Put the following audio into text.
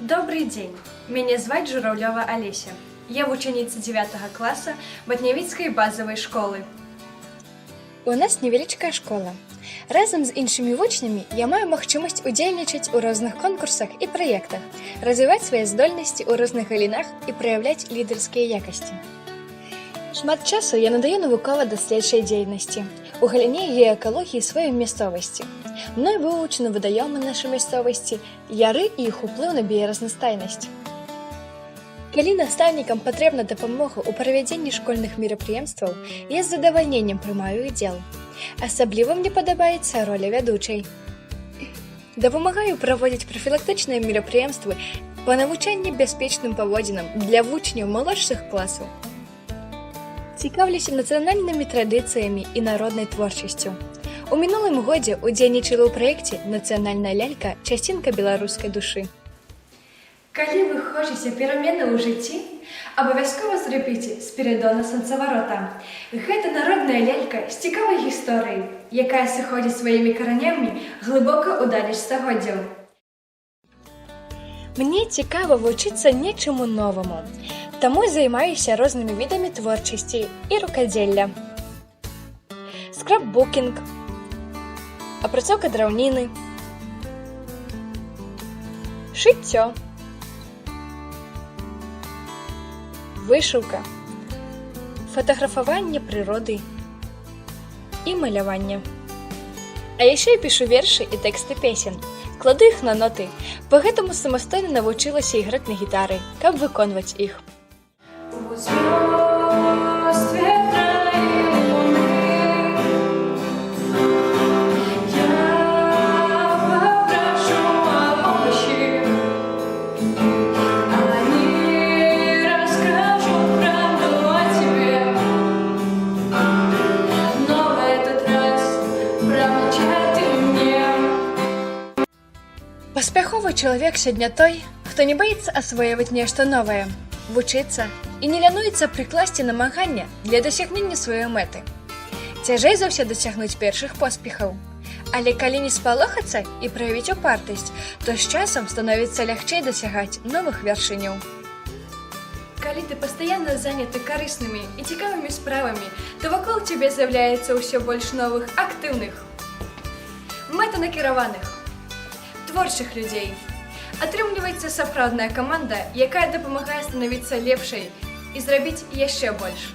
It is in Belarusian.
Добрый день, меня звать Журавлёва Олеся. Я вученіца 9 класа Батнявіцкай базовой школы. У нас невялічкая школа. Разам з іншымі вучнямі я маю магчымасць удзельнічаць у розных конкурсах і праектах, развіваць свае здольнасці ў розных галінах і праяўляць лідарскія якасці. Шмат часу я надаю навукова-даследчай дзейнасці у галіне геаэкалогіі сваёй мясцовасці. Мной вывучаны вадаёмы нашай мясцовасці, яры і іх уплыў на біяразнастайнасць. Калі настаўнікам патрэбна дапамога ў правядзенні школьных мерапрыемстваў, я з задавальненнем прымаю удзел. Асабліва мне падабаецца роля вядучай. Дапамагаю праводзіць прафілактычныя мерапрыемствы па навучанні бяспечным паводзінам для вучняў малодшых класаў. Цікаўлюся нацыянальнымі традыцыямі і народнай творчасцю. У мінулым годзе удзельнічала ў праекце «Нацыянальная лялька. Часцінка беларускай душы». Калі вы хочаце перамены ў жыцці, абавязкова зрабіце Спірыдона Сонцаварота. Гэта народная лялька з цікавай гісторыяй, якая сыходзіць сваімі каранямі глыбока ў далеч стагоддзяў. Мне цікава вучыцца нечаму новаму, таму займаюся рознымі відамі творчасці і рукадзелля. Скрапбукінг, апрацоўка драўніны, шыццё, вышыўка, фатаграфаванне прыроды і маляванне. А яшчэ я пішу вершы і тэксты песен, кладу іх на ноты, па-гэтаму самастойна навучылася іграць на гітары, каб выконваць іх. Паспяховы чалавек сёння той, хто не баіцца асвойваць нешта новае, вучыцца і не лянуецца прыкласці намагання для дасягнення сваёй мэты. Цяжэй за ўсё дасягнуць першых поспехаў, але калі не спалохацца і праявіць упартасць, то з часам становіцца лягчэй дасягаць новых вяршыняў. Калі ты пастаянна заняты карыснымі і цікавымі справамі, то вакол цябе з'яўляецца ўсё больш новых актыўных, мэтанакіраваных, творчых людзей. Атрымліваецца сапраўдная каманда, якая дапамагае станавіцца лепшай і зрабіць яшчэ больш.